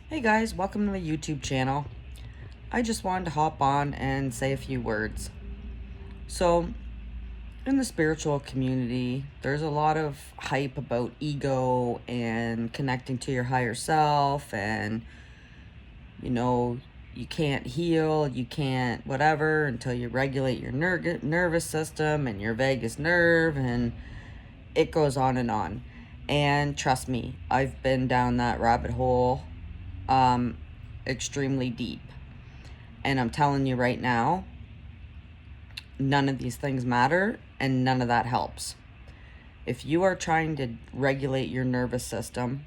Hey guys, welcome to my YouTube channel. I just wanted to hop on and say a few words. So, in the spiritual community, there's a lot of hype about ego and connecting to your higher self, and you can't heal, you can't whatever until you regulate your nervous system and your vagus nerve, and it goes on and on. And trust me, I've been down that rabbit hole extremely deep. And I'm telling you right now, none of these things matter and none of that helps. If you are trying to regulate your nervous system,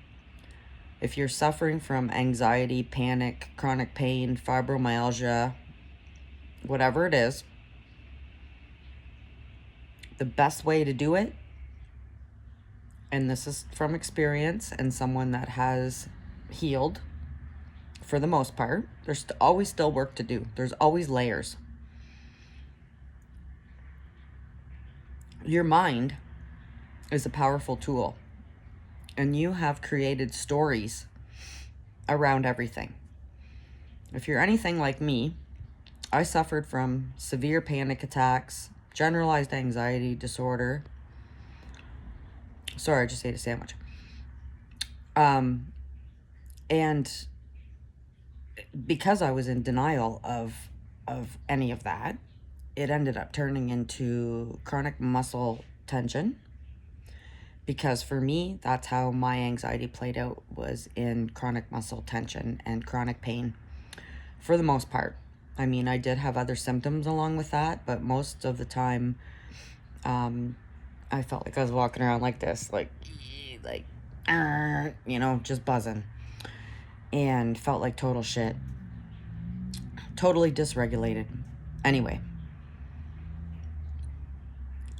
if you're suffering from anxiety, panic, chronic pain, fibromyalgia, whatever it is, the best way to do it, and this is from experience and someone that has healed for the most part, there's always still work to do. There's always layers. Your mind is a powerful tool, and you have created stories around everything. If you're anything like me, I suffered from severe panic attacks, generalized anxiety disorder. Sorry, I just ate a sandwich. And because I was in denial of any of that, it ended up turning into chronic muscle tension. Because for me, that's how my anxiety played out, was in chronic muscle tension and chronic pain for the most part. I mean, I did have other symptoms along with that, but most of the time, I felt like I was walking around like this, like, just buzzing, and felt like total shit, totally dysregulated. Anyway,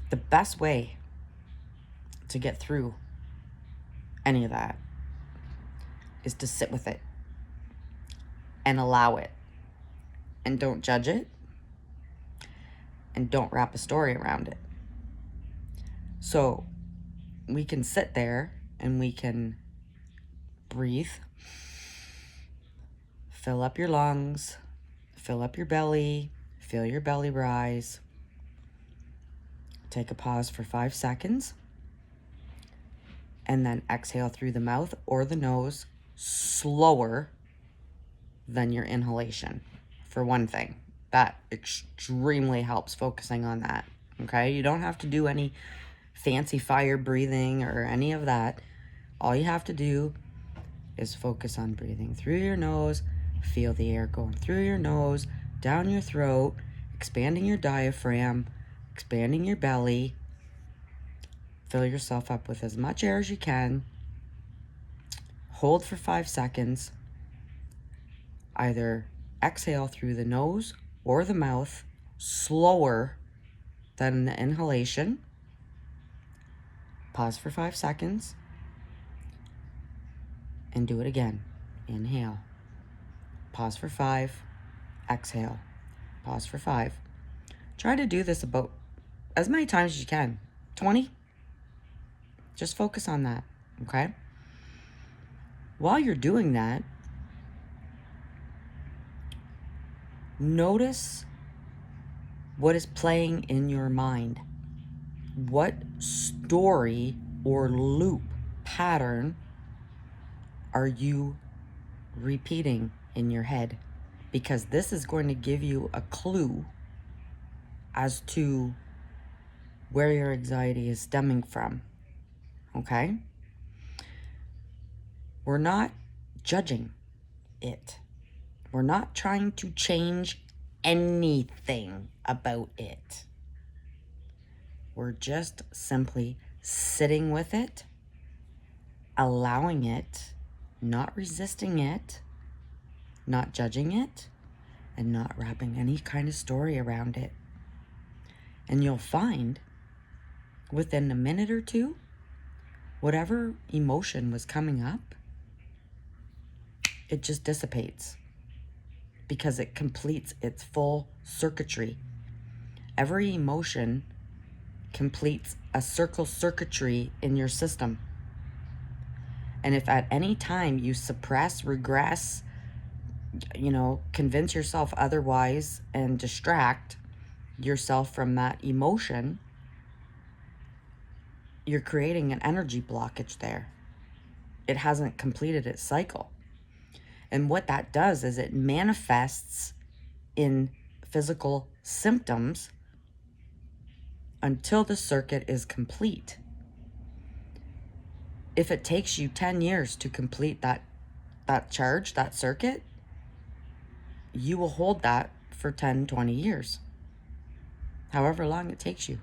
the best way to get through any of that is to sit with it and allow it, and don't judge it, and don't wrap a story around it. So we can sit there and we can breathe, fill up your lungs, fill up your belly, feel your belly rise. Take a pause for 5 seconds, and then exhale through the mouth or the nose slower than your inhalation, for one thing. That extremely helps, focusing on that, okay? You don't have to do any fancy fire breathing or any of that. All you have to do is focus on breathing through your nose, feel the air going through your nose, down your throat, expanding your diaphragm, expanding your belly. Fill yourself up with as much air as you can. Hold for 5 seconds. Either exhale through the nose or the mouth slower than the inhalation. Pause for 5 seconds and do it again. Inhale. Pause for 5. Exhale. Pause for 5. Try to do this about as many times as you can. 20. Just focus on that, okay? While you're doing that, notice what is playing in your mind. What story or loop pattern are you repeating in your head? Because this is going to give you a clue as to where your anxiety is stemming from, okay? We're not judging it. We're not trying to change anything about it. We're just simply sitting with it, allowing it, not resisting it, not judging it, and not wrapping any kind of story around it. And you'll find within a minute or two, whatever emotion was coming up, it just dissipates because it completes its full circuitry. Every emotion completes a circuitry in your system. And if at any time you suppress, regress, convince yourself otherwise and distract yourself from that emotion, you're creating an energy blockage there. It hasn't completed its cycle. And what that does is it manifests in physical symptoms until the circuit is complete. If it takes you 10 years to complete that charge, that circuit, you will hold that for 10, 20 years. However long it takes you.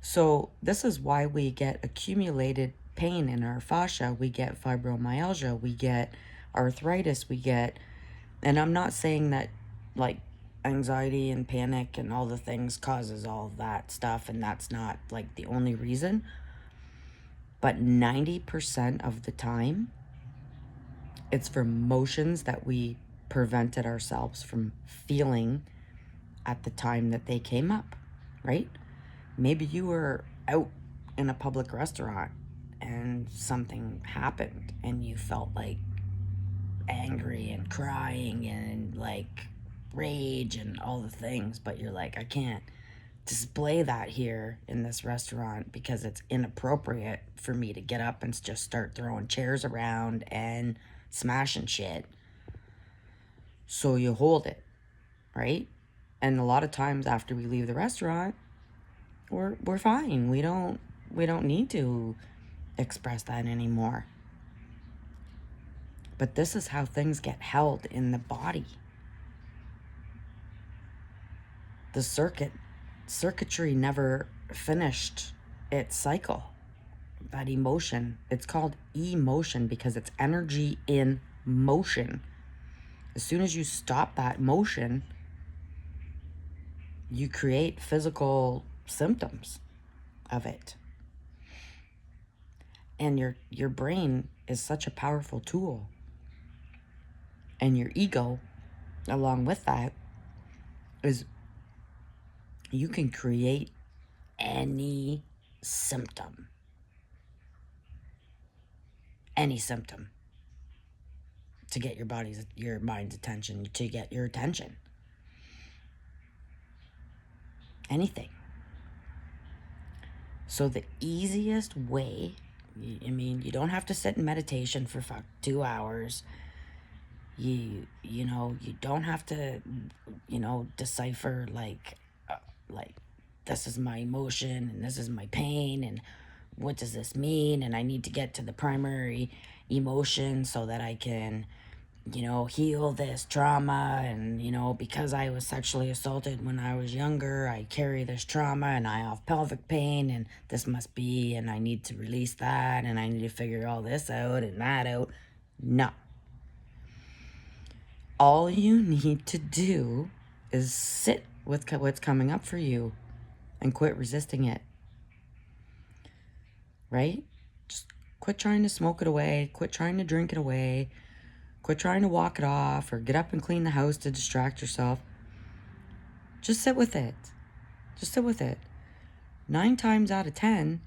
So this is why we get accumulated pain in our fascia. We get fibromyalgia. We get arthritis. And I'm not saying that like anxiety and panic and all the things causes all of that stuff, and that's not like the only reason. But 90% of the time, it's for emotions that we prevented ourselves from feeling at the time that they came up, right? Maybe you were out in a public restaurant and something happened and you felt like angry and crying and like rage and all the things, but you're like, I can't display that here in this restaurant because it's inappropriate for me to get up and just start throwing chairs around and smashing shit. So you hold it, right? And a lot of times after we leave the restaurant, we're fine. We don't need to express that anymore. But this is how things get held in the body. The circuitry never finished its cycle. That emotion, it's called emotion because it's energy in motion. As soon as you stop that motion, you create physical symptoms of it. And your brain is such a powerful tool. And your ego, along with that, is you can create any symptom. Any symptom. To get your mind's attention, to get your attention. Anything. So the easiest way, you don't have to sit in meditation for 2 hours. You don't have to, decipher like this is my emotion and this is my pain and what does this mean, and I need to get to the primary emotion so that I can, heal this trauma, and, because I was sexually assaulted when I was younger, I carry this trauma and I have pelvic pain and this must be, and I need to release that and I need to figure all this out and that out. No. All you need to do is sit with what's coming up for you and quit resisting it. Right? Just quit trying to smoke it away. Quit trying to drink it away. Quit trying to walk it off or get up and clean the house to distract yourself. Just sit with it. Just sit with it. 9 times out of 10,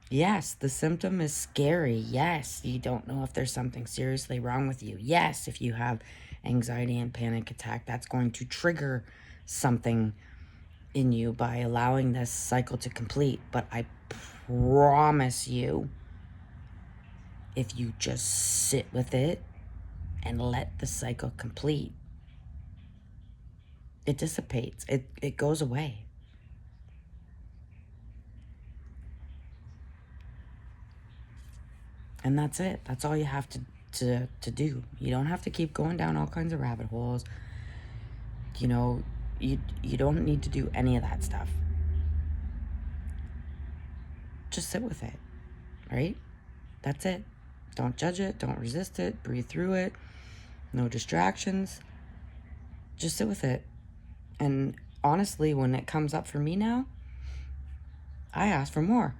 yes, the symptom is scary. Yes, you don't know if there's something seriously wrong with you. Yes, if you have anxiety and panic attack, that's going to trigger something in you by allowing this cycle to complete. But I promise you, if you just sit with it and let the cycle complete, it dissipates. It goes away. And that's it. That's all you have to do. You don't have to keep going down all kinds of rabbit holes. You don't need to do any of that stuff. Just sit with it, right? That's it. Don't judge it. Don't resist it. Breathe through it. No distractions. Just sit with it. And honestly, when it comes up for me now, I ask for more.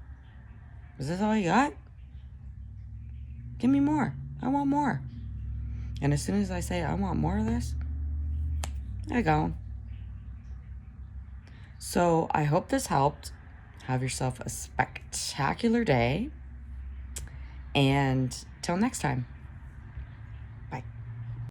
Is this all you got? Give me more. I want more. And as soon as I say, I want more of this, I go. So I hope this helped. Have yourself a spectacular day. And till next time.